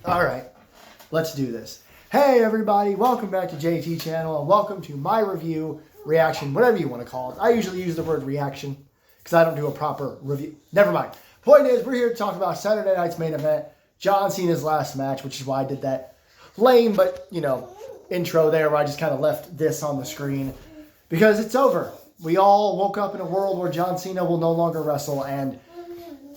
All right, let's do this. Hey everybody, welcome back to JT Channel and welcome to my review, reaction, whatever you want to call it. I usually use the word reaction because I don't do a proper review. Never mind. Point is, we're here to talk about Saturday night's main event, John Cena's last match, which is why I did that lame but, intro there where I just kind of left this on the screen because it's over. We all woke up in a world where John Cena will no longer wrestle, and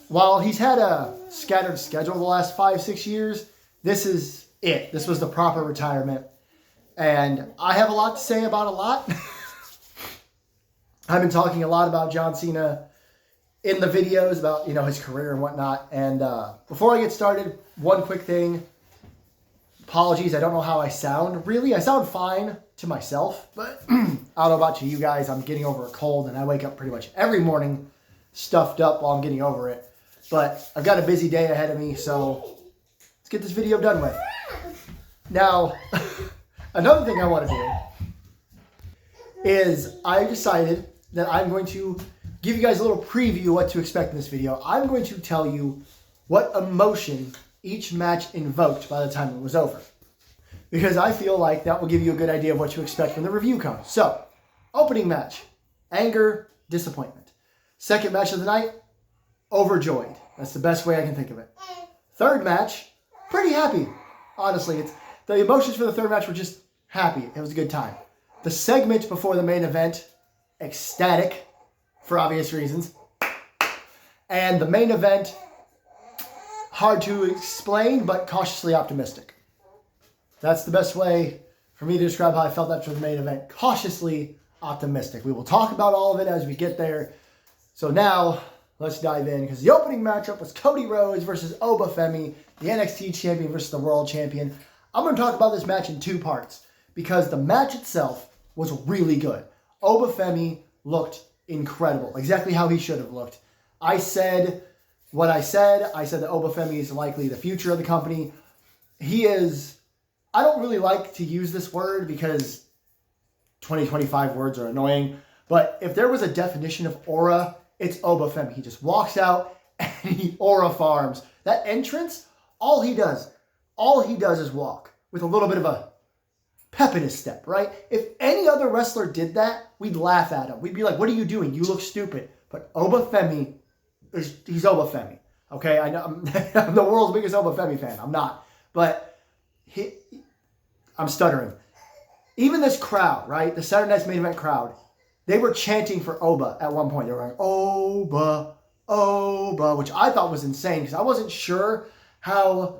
while he's had a scattered schedule the last 5-6 years, this is it. This was the proper retirement. And I have a lot to say about a lot. I've been talking a lot about John Cena in the videos about, his career and whatnot. And before I get started, one quick thing. Apologies, I don't know how I sound. Really, I sound fine to myself. But I don't know about you guys. I'm getting over a cold and I wake up pretty much every morning stuffed up while I'm getting over it. But I've got a busy day ahead of me, so let's get this video done with. Now, another thing I want to do is I decided that I'm going to give you guys a little preview of what to expect in this video. I'm going to tell you what emotion each match invoked by the time it was over, because I feel like that will give you a good idea of what to expect when the review comes. So, opening match, anger, disappointment. Second match of the night, overjoyed. That's the best way I can think of it. Third match, pretty happy. Honestly, the emotions for the third match were just happy. It was a good time. The segment before the main event, ecstatic, for obvious reasons. And the main event, hard to explain, but cautiously optimistic. That's the best way for me to describe how I felt after the main event. Cautiously optimistic. We will talk about all of it as we get there. So now, let's dive in, because the opening matchup was Cody Rhodes versus Obafemi, the NXT champion versus the world champion. I'm going to talk about this match in two parts, because the match itself was really good. Obafemi looked incredible, exactly how he should have looked. I said what I said. I said that Obafemi is likely the future of the company. He is, I don't really like to use this word because 2025 words are annoying, but if there was a definition of aura, it's Obafemi. He just walks out and he aura farms. That entrance, all he does is walk with a little bit of a pep in his step, right? If any other wrestler did that, we'd laugh at him. We'd be like, what are you doing? You look stupid. But Obafemi, he's Obafemi, okay? I know I'm the world's biggest Obafemi fan. I'm not. But I'm stuttering. Even this crowd, right? The Saturday Night's Main Event crowd, they were chanting for Oba at one point. They were like, Oba, Oba, which I thought was insane because I wasn't sure how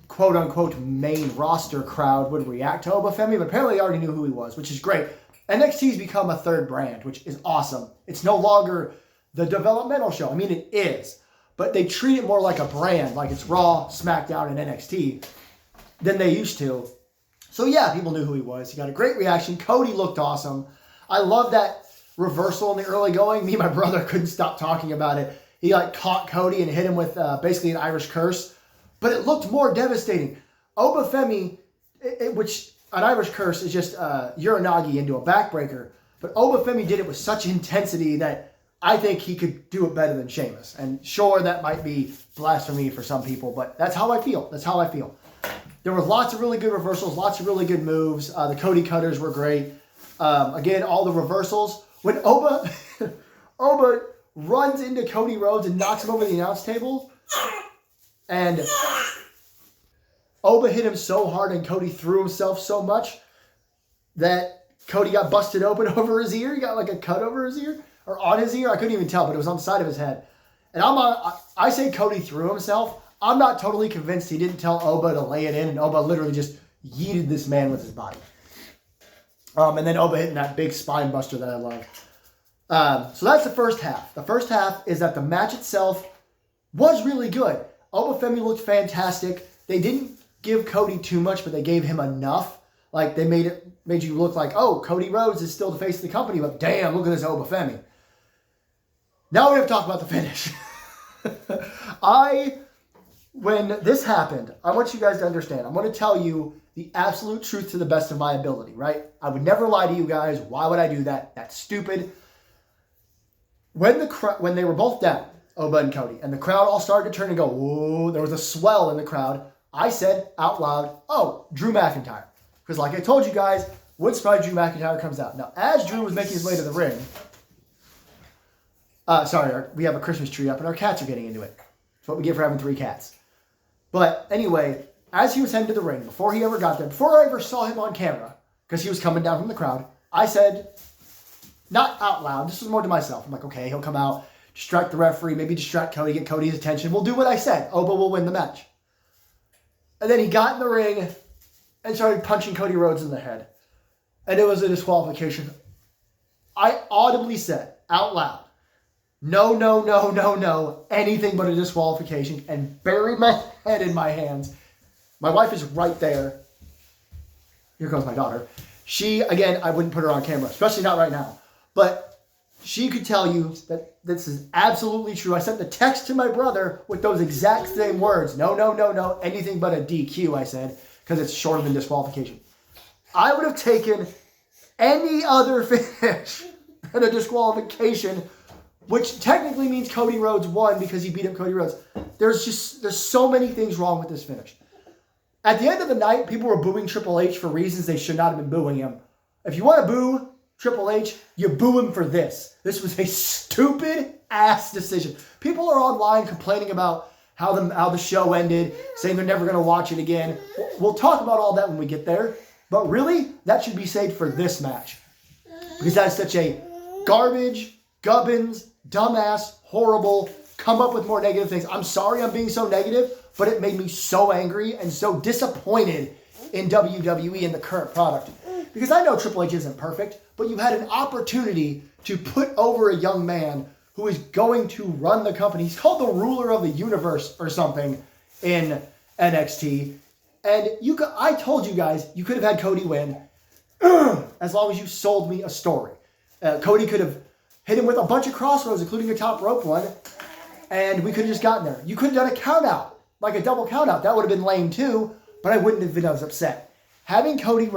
quote-unquote main roster crowd would react to Obafemi, but apparently they already knew who he was, which is great. NXT's become a third brand, which is awesome. It's no longer the developmental show. I mean, it is, but they treat it more like a brand, like it's Raw, SmackDown, and NXT than they used to. So yeah, people knew who he was. He got a great reaction. Cody looked awesome. I love that reversal in the early going. Me and my brother couldn't stop talking about it. He caught Cody and hit him with basically an Irish curse, but it looked more devastating. Obafemi, which an Irish curse is just Uranagi into a backbreaker, but Obafemi did it with such intensity that I think he could do it better than Sheamus. And sure, that might be blasphemy for some people, but that's how I feel. That's how I feel. There were lots of really good reversals, lots of really good moves. The Cody cutters were great. Again, all the reversals. When Oba runs into Cody Rhodes and knocks him over the announce table, and Oba hit him so hard and Cody threw himself so much that Cody got busted open over his ear. He got like a cut over his ear or on his ear. I couldn't even tell, but it was on the side of his head. And I say Cody threw himself. I'm not totally convinced he didn't tell Oba to lay it in, and Oba literally just yeeted this man with his body. And then Oba hitting that big spine buster that I love. So that's the first half. The first half is that the match itself was really good. Obafemi looked fantastic. They didn't give Cody too much, but they gave him enough. Like, they made you look like, oh, Cody Rhodes is still the face of the company, but damn, look at this Obafemi. Now we have to talk about the finish. When this happened, I want you guys to understand. I'm going to tell you the absolute truth to the best of my ability, right? I would never lie to you guys. Why would I do that? That's stupid. When they were both down, Oba and Cody, and the crowd all started to turn and go, whoa, there was a swell in the crowd. I said out loud, oh, Drew McIntyre. Because like I told you guys, wouldn't surprise Drew McIntyre comes out. Now, as Drew was making his way to the ring, we have a Christmas tree up and our cats are getting into it. That's what we get for having 3 cats. But anyway, as he was heading to the ring, before he ever got there, before I ever saw him on camera, because he was coming down from the crowd, I said, not out loud, this was more to myself. I'm like, okay, he'll come out, distract the referee, maybe distract Cody, get Cody's attention. We'll do what I said. Oba will win the match. And then he got in the ring and started punching Cody Rhodes in the head. And it was a disqualification. I audibly said, out loud, no, no, no, no, no, anything but a disqualification, and buried my head in my hands. My wife is right there. Here goes my daughter. She, again, I wouldn't put her on camera, especially not right now. But she could tell you that this is absolutely true. I sent the text to my brother with those exact same words. No, no, no, no, anything but a DQ, I said, because it's shorter than disqualification. I would have taken any other finish than a disqualification, which technically means Cody Rhodes won because he beat up Cody Rhodes. There's so many things wrong with this finish. At the end of the night, people were booing Triple H for reasons they should not have been booing him. If you want to boo Triple H, you boo him for this. This was a stupid ass decision. People are online complaining about how the show ended, saying they're never going to watch it again. We'll talk about all that when we get there. But really, that should be saved for this match. Because that is such a garbage, gubbins, dumbass, horrible, come up with more negative things. I'm sorry I'm being so negative, but it made me so angry and so disappointed in WWE and the current product. Because I know Triple H isn't perfect, but you had an opportunity to put over a young man who is going to run the company. He's called the ruler of the universe or something in NXT. And I told you guys, you could have had Cody win as long as you sold me a story. Cody could have hit him with a bunch of crossroads, including a top rope one, and we could have just gotten there. You could have done a count out, like a double count out. That would have been lame too, but I wouldn't have been as upset. Having having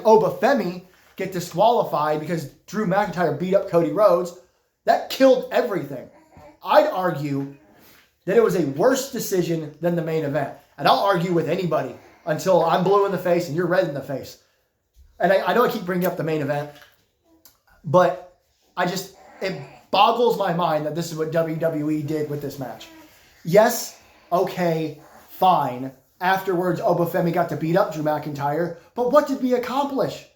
Obafemi get disqualified because Drew McIntyre beat up Cody Rhodes, that killed everything. I'd argue that it was a worse decision than the main event. And I'll argue with anybody until I'm blue in the face and you're red in the face. And I know I keep bringing up the main event, but it boggles my mind that this is what WWE did with this match. Yes, okay, fine. Afterwards, Obafemi got to beat up Drew McIntyre, but what did we accomplish?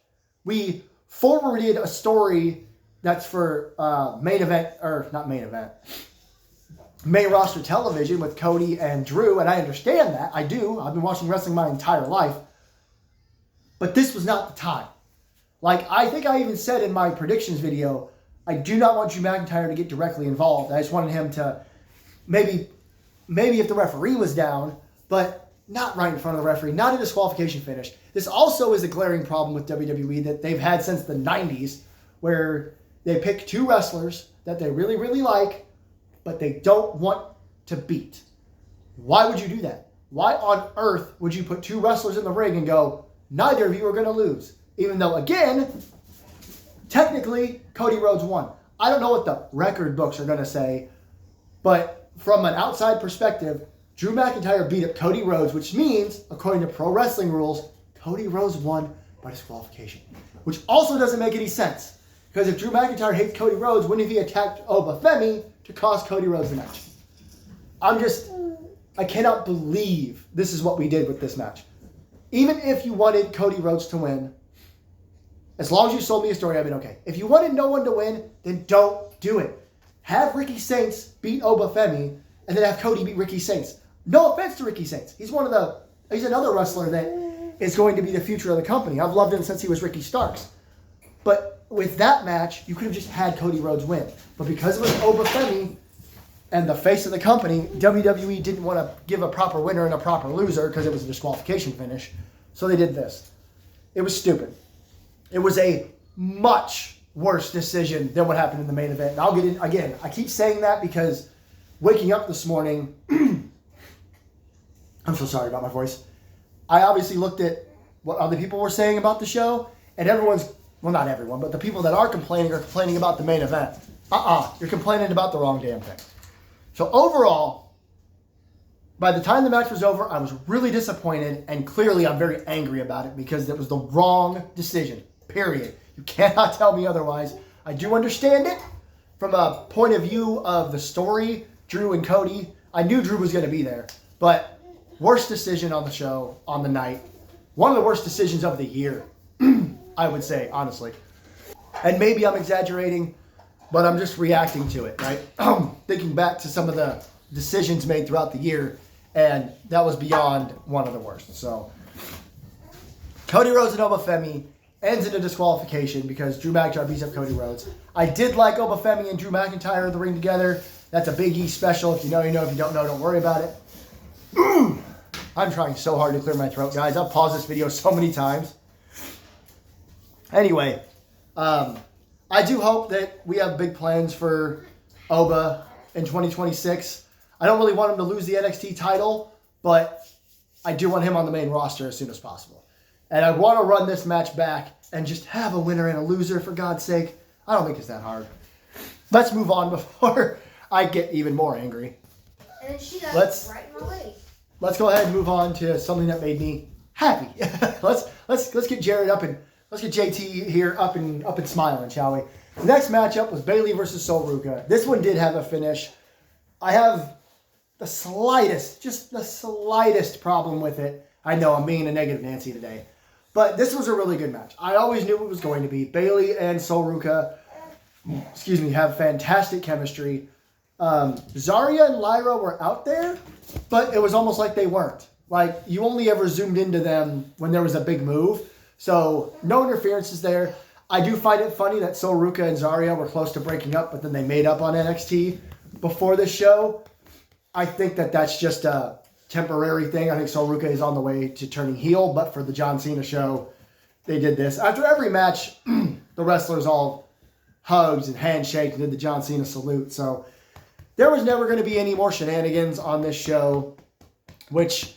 We forwarded a story that's for main roster television with Cody and Drew, and I understand that. I do. I've been watching wrestling my entire life. But this was not the time. Like, I think I even said in my predictions video, I do not want Drew McIntyre to get directly involved. I just wanted him to maybe if the referee was down, but not right in front of the referee, not a disqualification finish. This also is a glaring problem with WWE that they've had since the 90s, where they pick 2 wrestlers that they really, really like, but they don't want to beat. Why would you do that? Why on earth would you put 2 wrestlers in the ring and go, neither of you are going to lose? Even though, again, technically, Cody Rhodes won. I don't know what the record books are going to say, but from an outside perspective, Drew McIntyre beat up Cody Rhodes, which means, according to pro wrestling rules, Cody Rhodes won by disqualification. Which also doesn't make any sense. Because if Drew McIntyre hates Cody Rhodes, wouldn't he attack Obafemi to cost Cody Rhodes the match? I cannot believe this is what we did with this match. Even if you wanted Cody Rhodes to win, as long as you sold me a story, I've been okay. If you wanted no one to win, then don't do it. Have Ricky Saints beat Obafemi, and then have Cody beat Ricky Saints. No offense to Ricky Saints. He's another wrestler that is going to be the future of the company. I've loved him since he was Ricky Starks. But with that match, you could have just had Cody Rhodes win. But because it was Obafemi and the face of the company, WWE didn't want to give a proper winner and a proper loser because it was a disqualification finish. So they did this. It was stupid. It was a much worse decision than what happened in the main event. And I'll get in again. I keep saying that because waking up this morning, I'm so sorry about my voice. I obviously looked at what other people were saying about the show, and not everyone, but the people that are complaining about the main event. You're complaining about the wrong damn thing. So overall, By the time the match was over, I was really disappointed, and clearly I'm very angry about it because it was the wrong decision, period. You cannot tell me otherwise. I do understand it from a point of view of the story, Drew and Cody. I knew Drew was going to be there, but worst decision on the show, on the night. One of the worst decisions of the year, I would say, honestly. And maybe I'm exaggerating, but I'm just reacting to it, right? Thinking back to some of the decisions made throughout the year, and that was beyond one of the worst. So, Cody Rhodes and Obafemi ends in a disqualification because Drew McIntyre beats up Cody Rhodes. I did like Obafemi and Drew McIntyre in the ring together. That's a Big E special. If you know, you know. If you don't know, don't worry about it. I'm trying so hard to clear my throat, guys. I've paused this video so many times. Anyway, I do hope that we have big plans for Oba in 2026. I don't really want him to lose the NXT title, but I do want him on the main roster as soon as possible. And I want to run this match back and just have a winner and a loser, for God's sake. I don't think it's that hard. Let's move on before I get even more angry. And then she got right in my way. Let's go ahead and move on to something that made me happy. let's get Jared up and let's get JT here up and smiling, shall we? The next matchup was Bayley versus Sol Ruca. This one did have a finish. I have the slightest problem with it. I know I'm being a negative Nancy today. But this was a really good match. I always knew it was going to be. Bayley and Sol Ruca, have fantastic chemistry. Zarya and Lyra were out there, but it was almost like they weren't. Like, you only ever zoomed into them when there was a big move. So, no interferences there. I do find it funny that Sol Ruca and Zarya were close to breaking up, but then they made up on NXT before this show. I think that that's just a temporary thing. I think Sol Ruca is on the way to turning heel, but for the John Cena show, they did this. After every match, the wrestlers all hugged and handshaked and did the John Cena salute. So there was never going to be any more shenanigans on this show, which,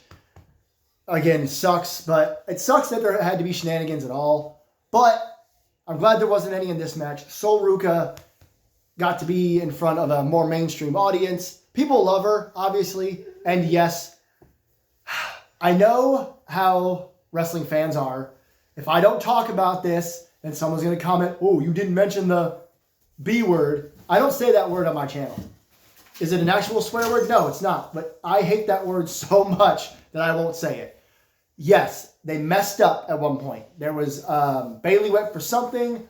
again, sucks. But it sucks that there had to be shenanigans at all. But I'm glad there wasn't any in this match. Sol Ruca got to be in front of a more mainstream audience. People love her, obviously. And yes, I know how wrestling fans are. If I don't talk about this, then someone's going to comment, oh, you didn't mention the B word. I don't say that word on my channel. Is it an actual swear word? No, it's not. But I hate that word so much that I won't say it. Yes, they messed up at one point. There was, Bayley went for something.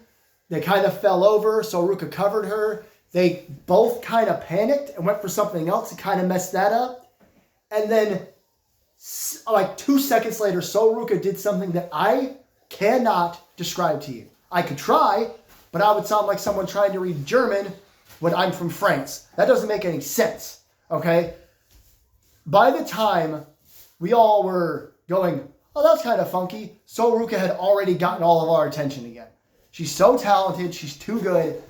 They kind of fell over. Sol Ruca covered her. They both kind of panicked and went for something else and kind of messed that up. And then, like 2 seconds later, Sol Ruca did something that I cannot describe to you. I could try, but I would sound like someone trying to read German when I'm from France. That doesn't make any sense, okay? By the time we all were going, oh, that's kind of funky, Sol Ruca had already gotten all of our attention again. She's so talented. She's too good.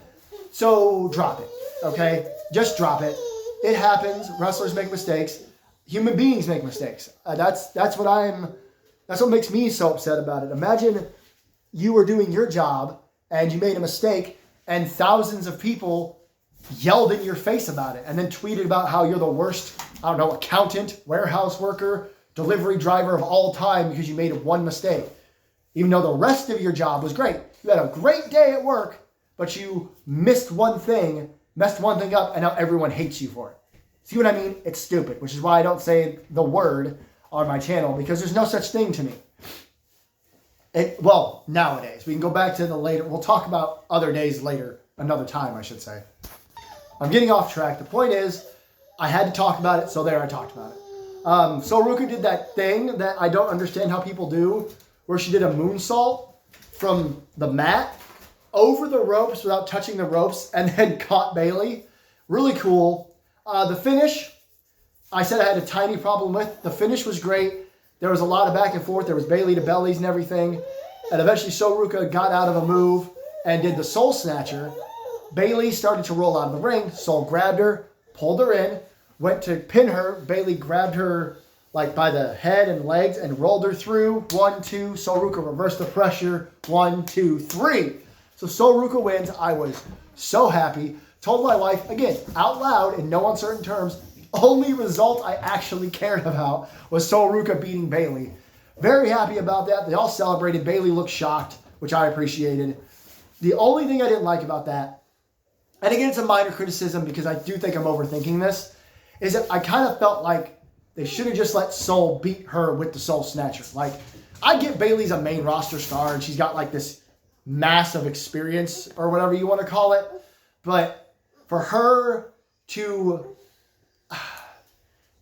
So drop it, okay? Just drop it. It happens. Wrestlers make mistakes. Human beings make mistakes. That's what makes me so upset about it. Imagine you were doing your job and you made a mistake and thousands of people yelled in your face about it and then tweeted about how you're the worst, I don't know, accountant, warehouse worker, delivery driver of all time because you made one mistake. Even though the rest of your job was great. You had a great day at work, but you messed one thing up, and now everyone hates you for it. See what I mean? It's stupid, which is why I don't say the word on my channel, because there's no such thing to me. Well, nowadays. We can go back to the later. We'll talk about other days later, another time, I should say. I'm getting off track. The point is, I had to talk about it, so there I talked about it. Sol Ruca did that thing that I don't understand how people do, where she did a moonsault from the mat over the ropes without touching the ropes and then caught Bayley. Really cool. The finish, I said I had a tiny problem with. The finish was great. There was a lot of back and forth. There was Bayley to bellies and everything. And eventually Sol Ruca got out of a move and did the Soul Snatcher. Bayley started to roll out of the ring. Sol grabbed her, pulled her in, went to pin her. Bayley grabbed her like by the head and legs and rolled her through. 1, 2. Sol Ruca reversed the pressure. 1, 2, 3. So Sol Ruca wins. I was so happy. Told my wife, again, out loud, in no uncertain terms, only result I actually cared about was Sol Ruca beating Bayley. Very happy about that. They all celebrated. Bayley looked shocked, which I appreciated. The only thing I didn't like about that, and again, it's a minor criticism because I do think I'm overthinking this, is that I kind of felt like they should have just let Sol beat her with the Soul Snatcher. Like, I get Bayley's a main roster star, and she's got like this massive experience or whatever you want to call it. But for her to...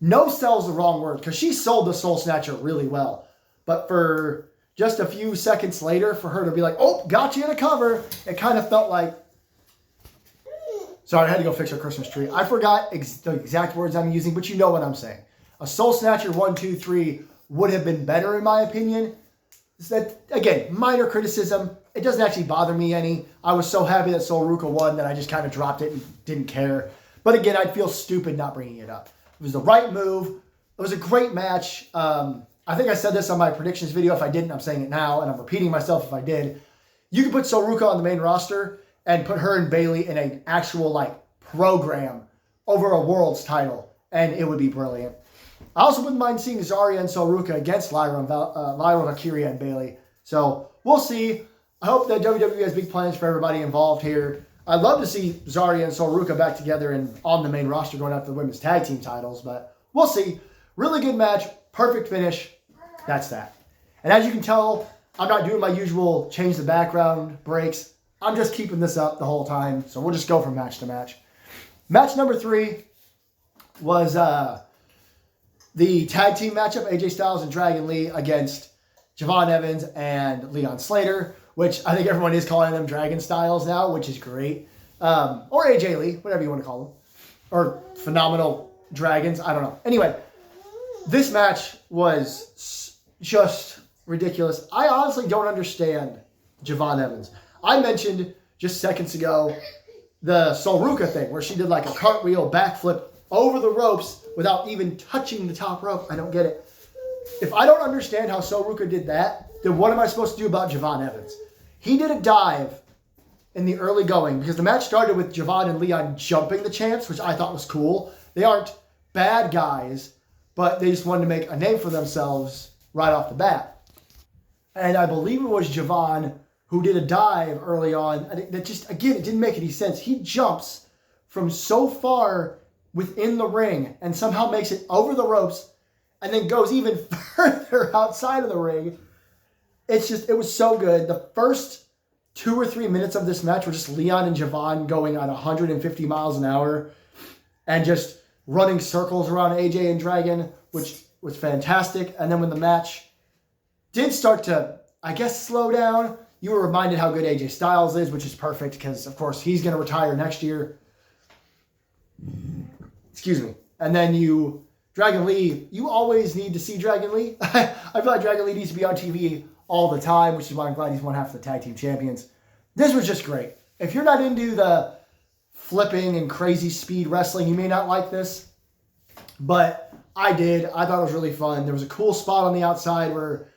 no sell's the wrong word, because she sold the Soul Snatcher really well. But for just a few seconds later, for her to be like, oh, got you in a cover, it kind of felt like... Sorry, I had to go fix our Christmas tree. I forgot the exact words I'm using, but you know what I'm saying. A Soul Snatcher 1, 2, 3 would have been better in my opinion. That, again, minor criticism. It doesn't actually bother me any. I was so happy that Sol Ruca won that I just kind of dropped it and didn't care. But again, I'd feel stupid not bringing it up. It was the right move. It was a great match. I think I said this on my predictions video. If I didn't, I'm saying it now, and I'm repeating myself if I did. You could put Sol Ruca on the main roster and put her and Bayley in an actual like program over a world's title, and it would be brilliant. I also wouldn't mind seeing Zarya and Sol Ruca against Lyra, Valkyria, and Bayley. So we'll see. I hope that WWE has big plans for everybody involved here. I'd love to see Zarya and Sol Ruca back together and on the main roster going after the women's tag team titles, but we'll see. Really good match, perfect finish. That's that. And as you can tell, I'm not doing my usual change the background breaks. I'm just keeping this up the whole time, so we'll just go from match to match. Match number 3 was the tag team matchup, AJ Styles and Dragon Lee against Javon Evans and Leon Slater, which I think everyone is calling them Dragon Styles now, which is great. Or AJ Lee, whatever you want to call them. Or Phenomenal Dragons, I don't know. Anyway, this match was just ridiculous. I honestly don't understand Javon Evans. I mentioned just seconds ago the Sol Ruca thing, where she did like a cartwheel backflip over the ropes without even touching the top rope. I don't get it. If I don't understand how Sol Ruca did that, then what am I supposed to do about Javon Evans? He did a dive in the early going because the match started with Javon and Leon jumping the champs, which I thought was cool. They aren't bad guys, but they just wanted to make a name for themselves right off the bat. And I believe it was Javon who did a dive early on. That just, again, it didn't make any sense. He jumps from so far within the ring and somehow makes it over the ropes and then goes even further outside of the ring. It's just, it was so good. The first 2 or 3 minutes of this match were just Leon and Javon going on 150 miles an hour and just running circles around AJ and Dragon, which was fantastic. And then when the match did start to, I guess, slow down, you were reminded how good AJ Styles is, which is perfect because, of course, he's going to retire next year. Excuse me. And then Dragon Lee, you always need to see Dragon Lee. I feel like Dragon Lee needs to be on TV all the time, which is why I'm glad he's won half the tag team champions. This was just great. If you're not into the flipping and crazy speed wrestling, you may not like this. But I did. I thought it was really fun. There was a cool spot on the outside where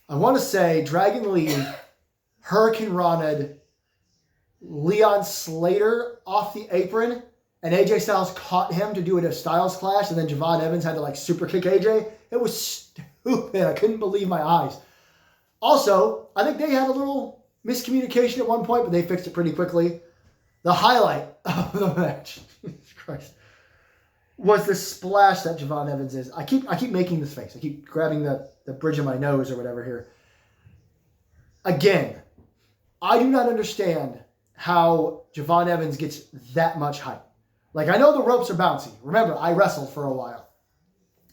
I want to say Dragon Lee Hurricane Rana'd Leon Slater off the apron, and AJ Styles caught him to do it a Styles Clash, and then Javon Evans had to like super kick AJ. It was stupid. I couldn't believe my eyes. Also, I think they had a little miscommunication at one point, but they fixed it pretty quickly. The highlight of the match, Jesus Christ, was the splash that Javon Evans is. I keep making this face. I keep grabbing the bridge of my nose or whatever here. Again, I do not understand how Javon Evans gets that much height. Like, I know the ropes are bouncy. Remember, I wrestled for a while.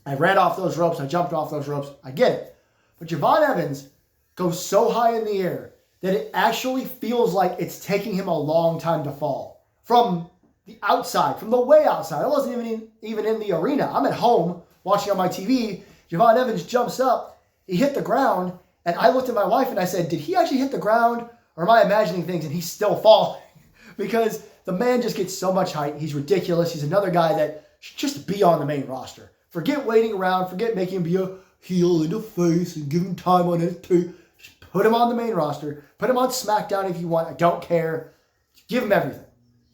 I ran off those ropes. I jumped off those ropes. I get it. But Javon Evans goes so high in the air that it actually feels like it's taking him a long time to fall. From the outside, from the way outside. I wasn't even in the arena. I'm at home watching on my TV. Javon Evans jumps up. He hit the ground. And I looked at my wife and I said, did he actually hit the ground? Or am I imagining things and he's still falling? Because the man just gets so much height. He's ridiculous. He's another guy that should just be on the main roster. Forget waiting around. Forget making him be a heel in the face and give him time on it too. Just put him on the main roster. Put him on SmackDown if you want. I don't care. Give him everything.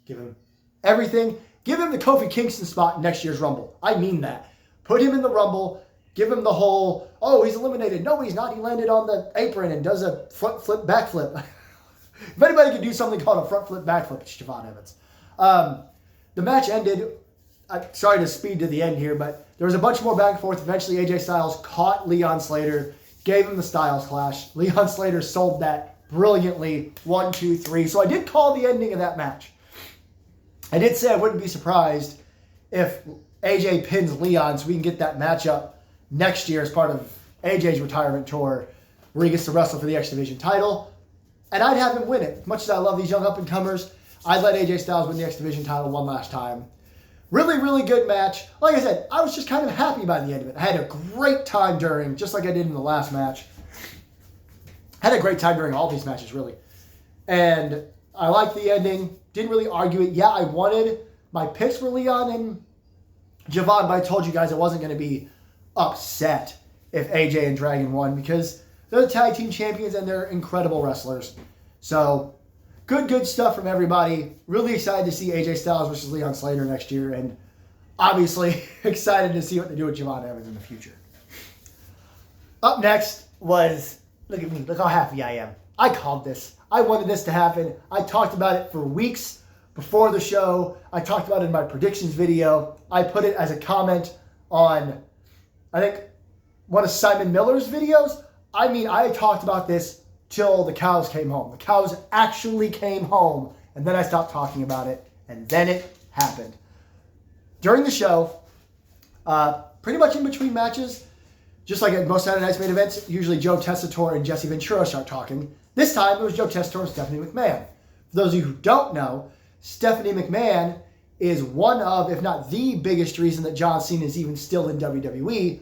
Give him everything. Give him the Kofi Kingston spot in next year's Rumble. I mean that. Put him in the Rumble. Give him the whole, oh, he's eliminated. No, he's not. He landed on the apron and does a front flip, backflip. If anybody can do something called a front flip, backflip, it's Javon Evans. The match ended. Sorry to speed to the end here, but there was a bunch more back and forth. Eventually, AJ Styles caught Leon Slater, gave him the Styles Clash. Leon Slater sold that brilliantly. 1, 2, 3. So I did call the ending of that match. I did say I wouldn't be surprised if AJ pins Leon so we can get that matchup next year as part of AJ's retirement tour where he gets to wrestle for the X Division title. And I'd have him win it. As much as I love these young up-and-comers, I'd let AJ Styles win the X Division title one last time. Really, really good match. Like I said, I was just kind of happy by the end of it. I had a great time during, just like I did in the last match. Had a great time during all these matches, really. And I liked the ending. Didn't really argue it. Yeah, I wanted my picks for Leon and Javon, but I told you guys I wasn't going to be upset if AJ and Dragon won because they're the tag team champions and they're incredible wrestlers. So, good stuff from everybody. Really excited to see AJ Styles versus Leon Slater next year, and obviously excited to see what they do with Javon Evans in the future. Up next was, look at me, look how happy I am. I called this. I wanted this to happen. I talked about it for weeks before the show. I talked about it in my predictions video. I put it as a comment on, I think, one of Simon Miller's videos. I mean, I talked about this till the cows came home. The cows actually came home, and then I stopped talking about it, and then it happened. During the show, pretty much in between matches, just like at most Saturday Night's main events, usually Joe Tessitore and Jesse Ventura start talking. This time, it was Joe Tessitore and Stephanie McMahon. For those of you who don't know, Stephanie McMahon is one of, if not the biggest reason that John Cena is even still in WWE,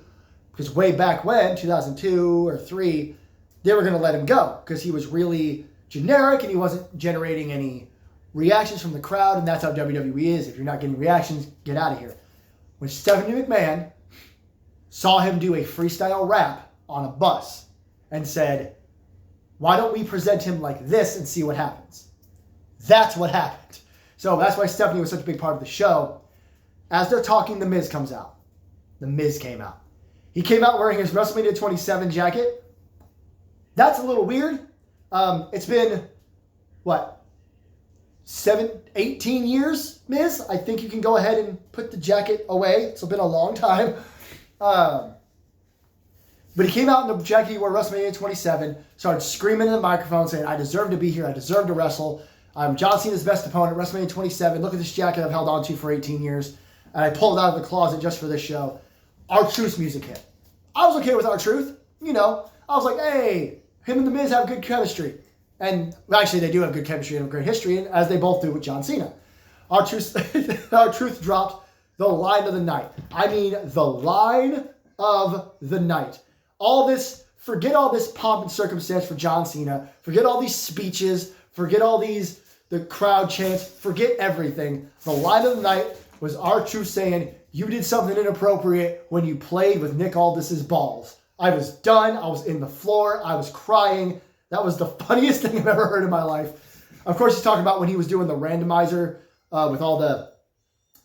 because way back when, 2002 or 3, they were going to let him go because he was really generic and he wasn't generating any reactions from the crowd, and that's how WWE is. If you're not getting reactions, get out of here. When Stephanie McMahon saw him do a freestyle rap on a bus and said, why don't we present him like this and see what happens? That's what happened. So that's why Stephanie was such a big part of the show. As they're talking, The Miz comes out. The Miz came out. He came out wearing his WrestleMania 27 jacket. That's a little weird. It's been, 18 years, Miz? I think you can go ahead and put the jacket away. It's been a long time. But he came out in the jacket he wore WrestleMania 27, started screaming in the microphone saying, I deserve to be here. I deserve to wrestle. I'm John Cena's best opponent, WrestleMania 27. Look at this jacket I've held on to for 18 years. And I pulled it out of the closet just for this show. R-Truth's music hit. I was okay with R-Truth. You know, I was like, hey, him and The Miz have good chemistry. And actually, they do have good chemistry and a great history, as they both do with John Cena. R-Truth dropped the line of the night. I mean, the line of the night. Forget all this pomp and circumstance for John Cena. Forget all these speeches. Forget all the crowd chants. Forget everything. The line of the night was R-Truth saying, you did something inappropriate when you played with Nick Aldis's balls. I was done. I was in the floor. I was crying. That was the funniest thing I've ever heard in my life. Of course, he's talking about when he was doing the randomizer with all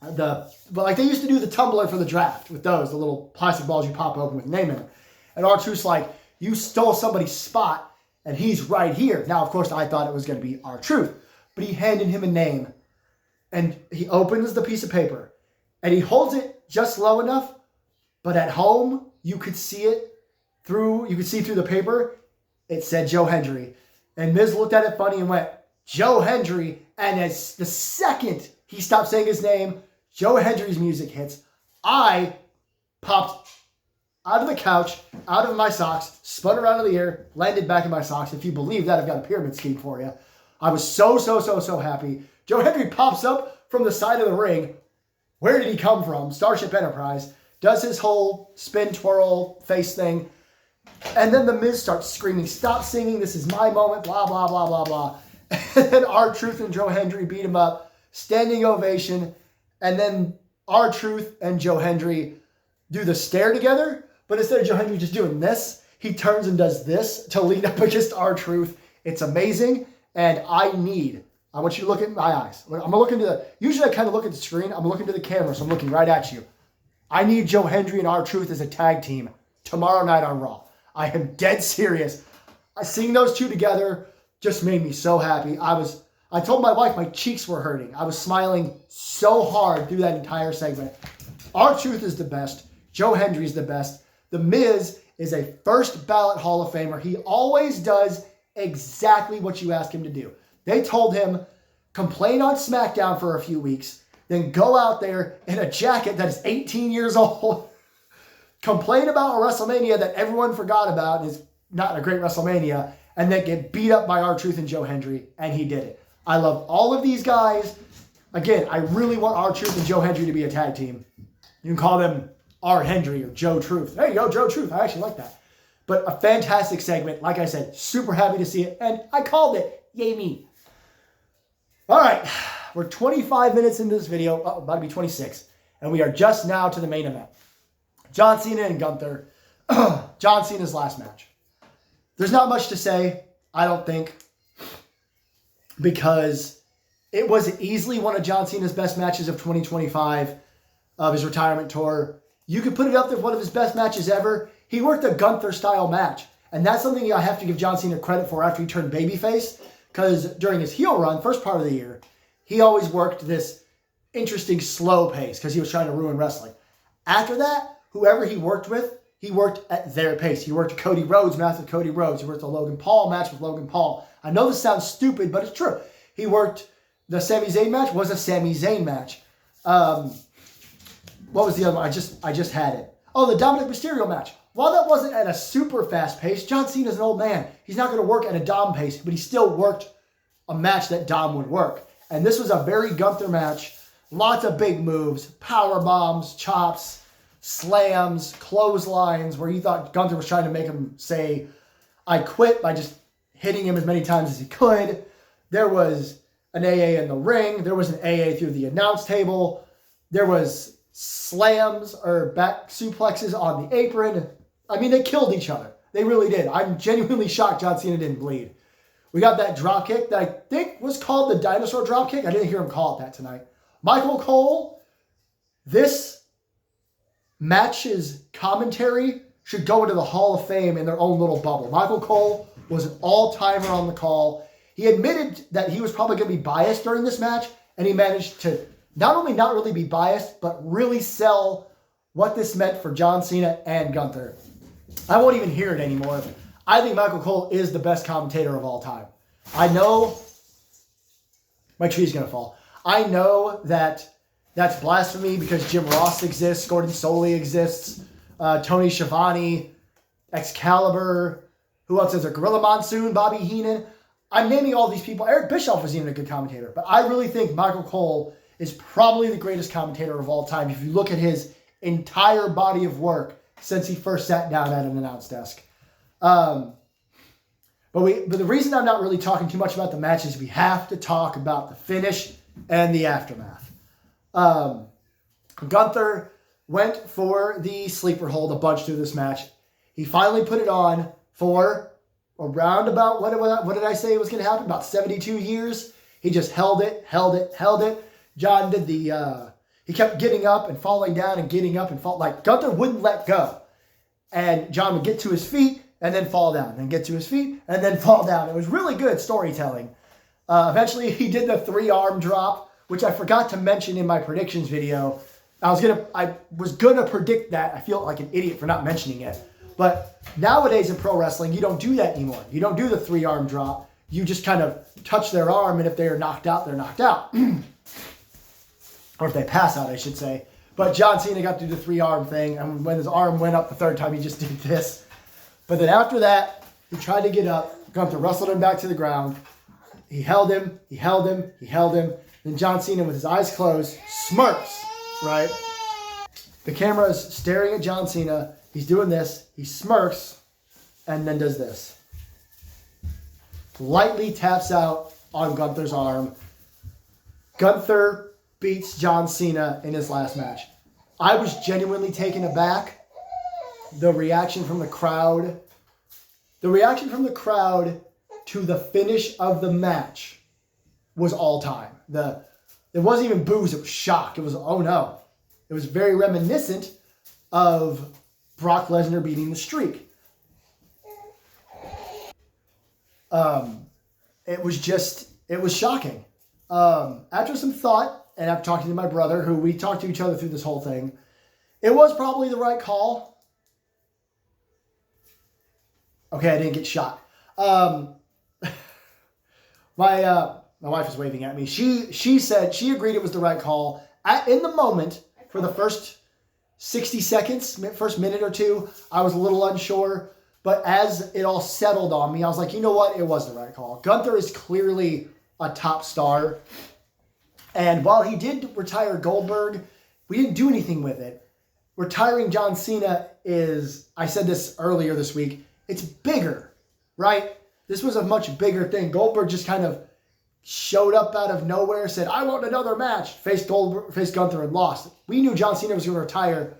but like they used to do the tumbler for the draft with those, the little plastic balls you pop open with a name in it. And R-Truth's like, you stole somebody's spot and he's right here. Now, of course, I thought it was going to be R-Truth, but he handed him a name and he opens the piece of paper and he holds it just low enough, but at home, you could see through the paper. It said Joe Hendry. And Miz looked at it funny and went, Joe Hendry. And as the second he stopped saying his name, Joe Hendry's music hits. I popped out of the couch, out of my socks, spun around in the air, landed back in my socks. If you believe that, I've got a pyramid scheme for you. I was so happy. Joe Hendry pops up from the side of the ring. Where did he come from? Starship Enterprise. Does his whole spin, twirl, face thing. And then The Miz starts screaming, stop singing, this is my moment, blah, blah, blah, blah, blah. And then R-Truth and Joe Hendry beat him up. Standing ovation. And then R-Truth and Joe Hendry do the stare together. But instead of Joe Hendry just doing this, he turns and does this to lean up against R-Truth. It's amazing. And I need I want you to look at my eyes. I'm going to look into the, usually I kind of look at the screen. I'm looking to the camera, so I'm looking right at you. I need Joe Hendry and R-Truth as a tag team tomorrow night on Raw. I am dead serious. Seeing those two together just made me so happy. I told my wife my cheeks were hurting. I was smiling so hard through that entire segment. R-Truth is the best. Joe Hendry is the best. The Miz is a first ballot Hall of Famer. He always does exactly what you ask him to do. They told him, complain on SmackDown for a few weeks, then go out there in a jacket that is 18 years old, complain about a WrestleMania that everyone forgot about and is not a great WrestleMania, and then get beat up by R-Truth and Joe Hendry, and he did it. I love all of these guys. Again, I really want R-Truth and Joe Hendry to be a tag team. You can call them R. Hendry or Joe Truth. Hey, yo, Joe Truth. I actually like that. But a fantastic segment. Like I said, super happy to see it. And I called it. Yay me. All right. We're 25 minutes into this video. Oh, about to be 26. And we are just now to the main event. John Cena and Gunther. John Cena's last match. There's not much to say, I don't think, because it was easily one of John Cena's best matches of 2025 of his retirement tour. You could put it up there, one of his best matches ever. He worked a Gunther-style match, and that's something I have to give John Cena credit for after he turned babyface, because during his heel run, first part of the year, he always worked this interesting slow pace because he was trying to ruin wrestling. After that, whoever he worked with, he worked at their pace. He worked a Cody Rhodes match with Cody Rhodes. He worked a Logan Paul match with Logan Paul. I know this sounds stupid, but it's true. He worked the Sami Zayn match was a Sami Zayn match. What was the other one? I just had it. Oh, the Dominic Mysterio match. While that wasn't at a super fast pace, John Cena's an old man. He's not going to work at a Dom pace, but he still worked a match that Dom would work. And this was a very Gunther match. Lots of big moves, power bombs, chops, slams, clotheslines, where you thought Gunther was trying to make him say, I quit, by just hitting him as many times as he could. There was an AA in the ring. There was an AA through the announce table. There was slams or back suplexes on the apron. I mean, they killed each other. They really did. I'm genuinely shocked John Cena didn't bleed. We got that drop kick that I think was called the dinosaur drop kick. I didn't hear him call it that tonight. Michael Cole, this match's commentary should go into the Hall of Fame in their own little bubble. Michael Cole was an all-timer on the call. He admitted that he was probably going to be biased during this match, and he managed to not only not really be biased, but really sell what this meant for John Cena and Gunther. I won't even hear it anymore. I think Michael Cole is the best commentator of all time. I know my tree's going to fall. I know that that's blasphemy because Jim Ross exists, Gordon Soley exists, Tony Schiavone, Excalibur, who else is there? Gorilla Monsoon, Bobby Heenan. I'm naming all these people. Eric Bischoff was even a good commentator, but I really think Michael Cole is probably the greatest commentator of all time if you look at his entire body of work since he first sat down at an announce desk. But the reason I'm not really talking too much about the match is we have to talk about the finish and the aftermath. Gunther went for the sleeper hold a bunch through this match. He finally put it on for around about, what did I say was going to happen? About 72 years. He just held it. John did he kept getting up and falling down and getting up and fall. Like Gunther wouldn't let go. And John would get to his feet and then fall down. And get to his feet and then fall down. It was really good storytelling. Eventually he did the 3-arm drop, which I forgot to mention in my predictions video. I was gonna predict that. I feel like an idiot for not mentioning it. But nowadays in pro wrestling, you don't do that anymore. You don't do the 3-arm drop. You just kind of touch their arm, and if they're knocked out, they're knocked out. Or if they pass out, I should say. But John Cena got to do the 3-arm thing, and when his arm went up the third time, he just did this. But then after that, he tried to get up. Gunther wrestled him back to the ground. He held him. Then John Cena, with his eyes closed, smirks, right? The camera is staring at John Cena. He's doing this. He smirks and then does this. Lightly taps out on Gunther's arm. Gunther beats John Cena in his last match. I was genuinely taken aback. The reaction from the crowd. The reaction from the crowd to the finish of the match was all time. It wasn't even boos, it was shock. It was, oh no. It was very reminiscent of Brock Lesnar beating the streak. It was shocking. After some thought, and after talking to my brother, who we talked to each other through this whole thing, it was probably the right call. Okay, I didn't get shot. My wife is waving at me. She said she agreed it was the right call. In the moment, for the first 60 seconds, first minute or two, I was a little unsure. But as it all settled on me, I was like, you know what? It was the right call. Gunther is clearly a top star. And while he did retire Goldberg, we didn't do anything with it. Retiring John Cena is, I said this earlier this week, it's bigger, right? This was a much bigger thing. Goldberg just kind of showed up out of nowhere, said, I want another match, faced Gunther and lost. We knew John Cena was going to retire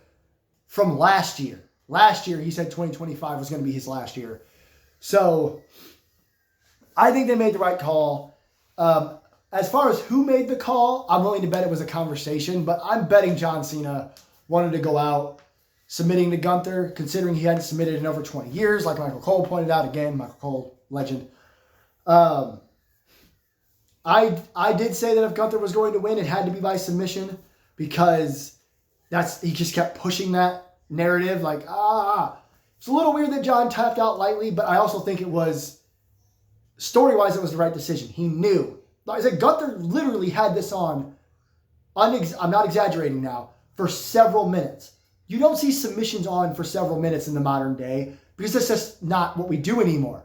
from last year. Last year, he said 2025 was going to be his last year. So, I think they made the right call. As far as who made the call, I'm willing to bet it was a conversation, but I'm betting John Cena wanted to go out submitting to Gunther, considering he hadn't submitted in over 20 years, like Michael Cole pointed out. Again, Michael Cole, legend. I did say that if Gunther was going to win, it had to be by submission, because he just kept pushing that narrative, like, It's a little weird that John tapped out lightly, but I also think it was, story-wise, it was the right decision. He knew. Like I said, Gunther literally had this on, I'm not exaggerating now, for several minutes. You don't see submissions on for several minutes in the modern day, because that's just not what we do anymore.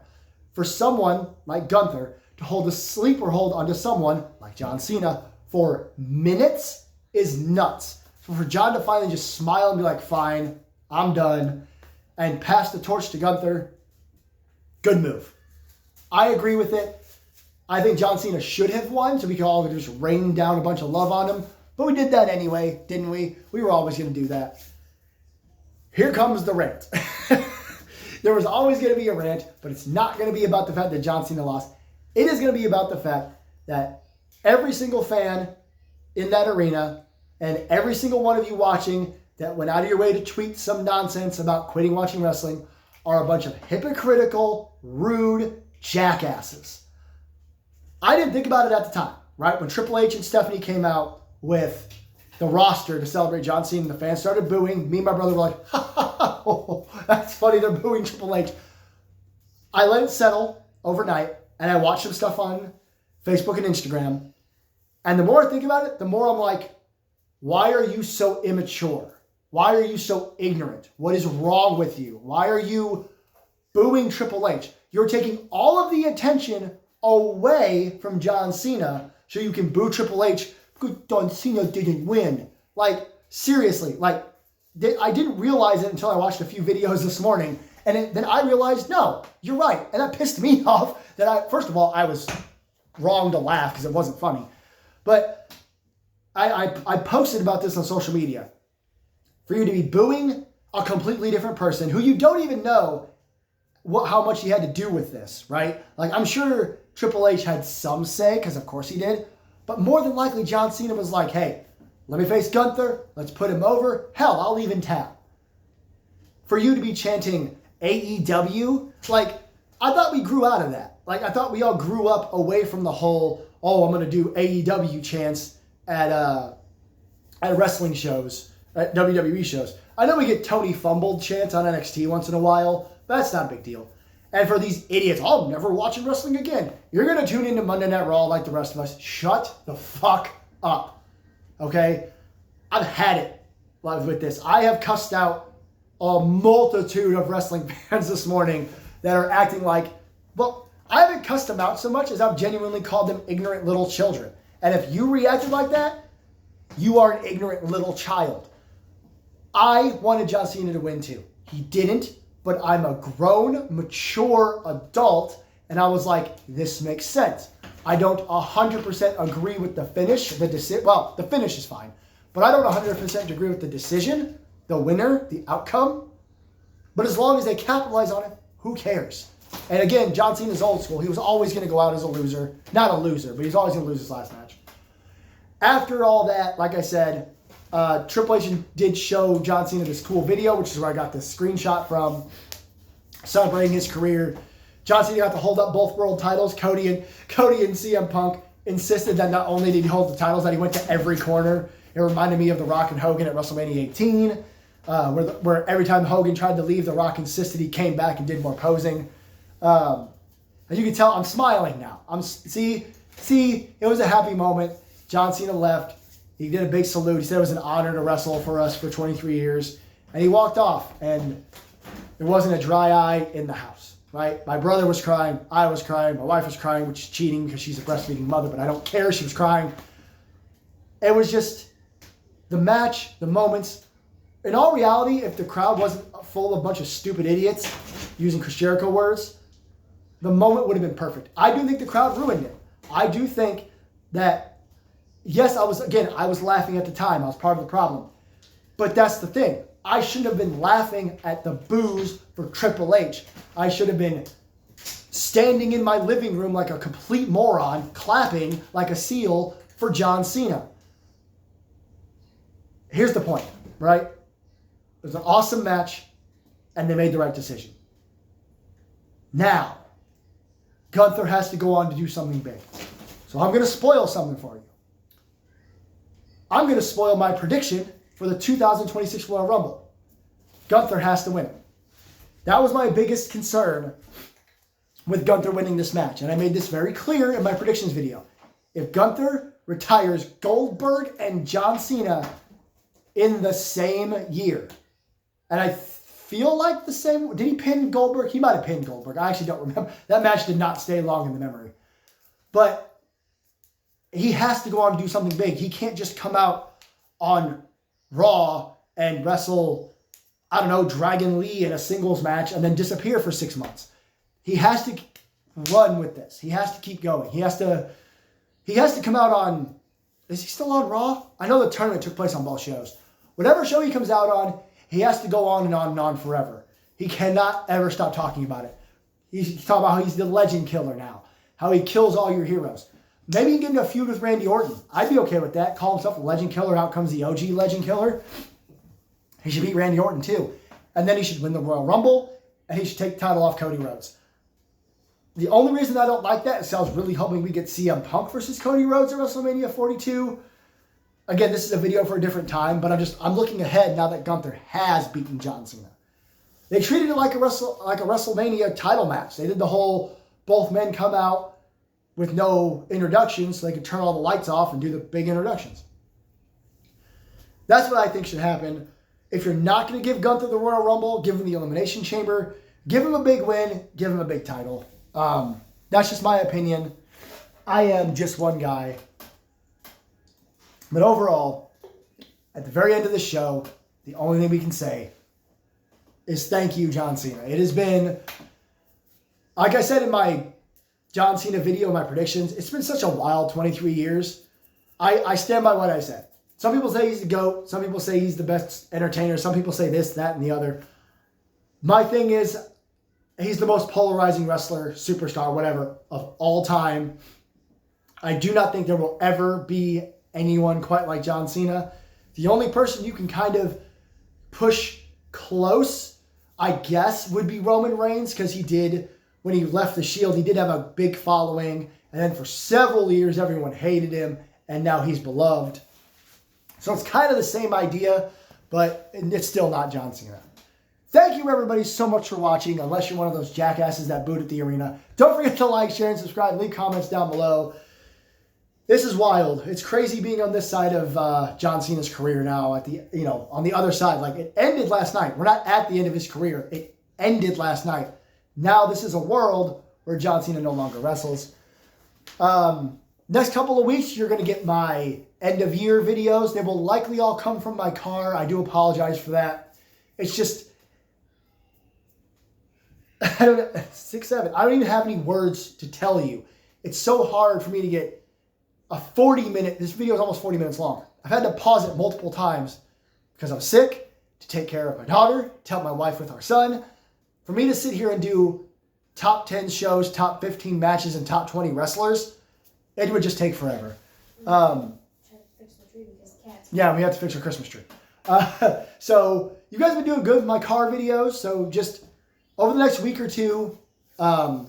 For someone like Gunther to hold a sleeper hold onto someone like John Cena for minutes is nuts. So for John to finally just smile and be like, fine, I'm done, and pass the torch to Gunther, good move. I agree with it. I think John Cena should have won, so we could all just rain down a bunch of love on him. But we did that anyway, didn't we? We were always going to do that. Here comes the rant. There was always going to be a rant, but it's not going to be about the fact that John Cena lost. It is going to be about the fact that every single fan in that arena and every single one of you watching that went out of your way to tweet some nonsense about quitting watching wrestling are a bunch of hypocritical, rude jackasses. I didn't think about it at the time, right? When Triple H and Stephanie came out with the roster to celebrate John Cena, the fans started booing. Me and my brother were like, ha ha ha, that's funny, they're booing Triple H. I let it settle overnight, and I watched some stuff on Facebook and Instagram. And the more I think about it, the more I'm like, why are you so immature? Why are you so ignorant? What is wrong with you? Why are you booing Triple H? You're taking all of the attention away from John Cena so you can boo Triple H because John Cena didn't win. Like, seriously, like, I didn't realize it until I watched a few videos this morning. And then I realized, no, you're right. And that pissed me off that first of all, I was wrong to laugh because it wasn't funny. But I posted about this on social media. For you to be booing a completely different person who you don't even know how much he had to do with this, right? Like, I'm sure Triple H had some say, because of course he did. But more than likely, John Cena was like, hey, let me face Gunther. Let's put him over. Hell, I'll even tap. For you to be chanting AEW, like, I thought we grew out of that. Like, I thought we all grew up away from the whole, oh, I'm going to do AEW chants at wrestling shows, at WWE shows. I know we get Tony Fumbled chants on NXT once in a while, but that's not a big deal. And for these idiots, I'm never watching wrestling again. You're going to tune into Monday Night Raw like the rest of us. Shut the fuck up. Okay? I've had it with this. I have cussed out a multitude of wrestling fans this morning that are acting like, well, I haven't cussed them out so much as I've genuinely called them ignorant little children. And if you reacted like that, you are an ignorant little child. I wanted John Cena to win too. He didn't, but I'm a grown, mature adult, and I was like, this makes sense. I don't 100% agree with the finish, well, the finish is fine, but I don't 100% agree with the decision, the winner, the outcome. But as long as they capitalize on it, who cares? And again, John Cena's old school. He was always going to go out as a loser. Not a loser, but he's always going to lose his last match. After all that, like I said, Triple H did show John Cena this cool video, which is where I got this screenshot from, celebrating his career. John Cena got to hold up both world titles. Cody and CM Punk insisted that not only did he hold the titles, that he went to every corner. It reminded me of The Rock and Hogan at WrestleMania 18, where every time Hogan tried to leave, The Rock insisted he came back and did more posing. As you can tell, I'm smiling now. See, it was a happy moment. John Cena left. He did a big salute. He said it was an honor to wrestle for us for 23 years. And he walked off, and there wasn't a dry eye in the house, right? My brother was crying. I was crying. My wife was crying, which is cheating because she's a breastfeeding mother, but I don't care. She was crying. It was just the match, the moments. In all reality, if the crowd wasn't full of a bunch of stupid idiots, using Chris Jericho words, the moment would have been perfect. I do think the crowd ruined it. I do think that, yes, I was laughing at the time. I was part of the problem. But that's the thing. I shouldn't have been laughing at the boos for Triple H. I should have been standing in my living room like a complete moron, clapping like a seal for John Cena. Here's the point, right? It was an awesome match, and they made the right decision. Now, Gunther has to go on to do something big. So I'm going to spoil something for you. I'm going to spoil my prediction for the 2026 Royal Rumble. Gunther has to win it. That was my biggest concern with Gunther winning this match. And I made this very clear in my predictions video. If Gunther retires Goldberg and John Cena in the same year, and I feel like the same, did he pin Goldberg? He might have pinned Goldberg. I actually don't remember. That match did not stay long in the memory. But he has to go on to do something big. He can't just come out on Raw and wrestle, I don't know, Dragon Lee in a singles match and then disappear for 6 months. He has to run with this. He has to keep going. He has to come out on, is he still on Raw? I know the tournament took place on both shows. Whatever show he comes out on, he has to go on and on and on forever. He cannot ever stop talking about it. He's talking about how he's the legend killer now, how he kills all your heroes. Maybe he can get into a feud with Randy Orton. I'd be okay with that. Call himself a legend killer. Out comes the OG legend killer. He should beat Randy Orton too. And then he should win the Royal Rumble, and he should take the title off Cody Rhodes. The only reason I don't like that is I was really hoping we get CM Punk versus Cody Rhodes at WrestleMania 42. Again, this is a video for a different time, but I'm looking ahead now that Gunther has beaten John Cena. They treated it like a WrestleMania title match. They did the whole both men come out with no introductions so they could turn all the lights off and do the big introductions. That's what I think should happen. If you're not going to give Gunther the Royal Rumble, give him the Elimination Chamber, give him a big win, give him a big title. That's just my opinion. I am just one guy. But overall, at the very end of the show, the only thing we can say is thank you, John Cena. It has been, like I said in my John Cena video, my predictions, it's been such a wild 23 years. I stand by what I said. Some people say he's the GOAT. Some people say he's the best entertainer. Some people say this, that, and the other. My thing is, he's the most polarizing wrestler, superstar, whatever, of all time. I do not think there will ever be anyone quite like John Cena. The only person you can kind of push close, I guess, would be Roman Reigns, because he did, when he left the Shield, he did have a big following, and then for several years, everyone hated him, and now he's beloved. So it's kind of the same idea, but it's still not John Cena. Thank you, everybody, so much for watching, unless you're one of those jackasses that booed at the arena. Don't forget to like, share, and subscribe. Leave comments down below. This is wild. It's crazy being on this side of John Cena's career now, at the on the other side. Like, it ended last night. We're not at the end of his career. It ended last night. Now this is a world where John Cena no longer wrestles. Next couple of weeks, you're going to get my end-of-year videos. They will likely all come from my car. I do apologize for that. It's just, I don't know, 6, 7. I don't even have any words to tell you. It's so hard for me to get a 40-minute, this video is almost 40 minutes long. I've had to pause it multiple times because I'm sick, to take care of my daughter, to help my wife with our son. For me to sit here and do top 10 shows, top 15 matches, and top 20 wrestlers, it would just take forever. Yeah, we have to fix our Christmas tree. So you guys have been doing good with my car videos. So just over the next week or two, I'm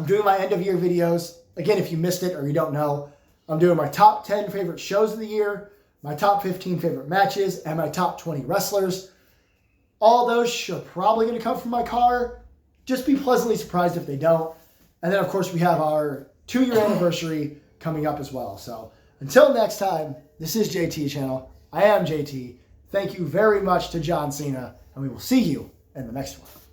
doing my end of year videos. Again, if you missed it or you don't know, I'm doing my top 10 favorite shows of the year, my top 15 favorite matches, and my top 20 wrestlers. All those are probably going to come from my car. Just be pleasantly surprised if they don't. And then, of course, we have our 2-year anniversary coming up as well. So until next time, this is JT Channel. I am JT. Thank you very much to John Cena, and we will see you in the next one.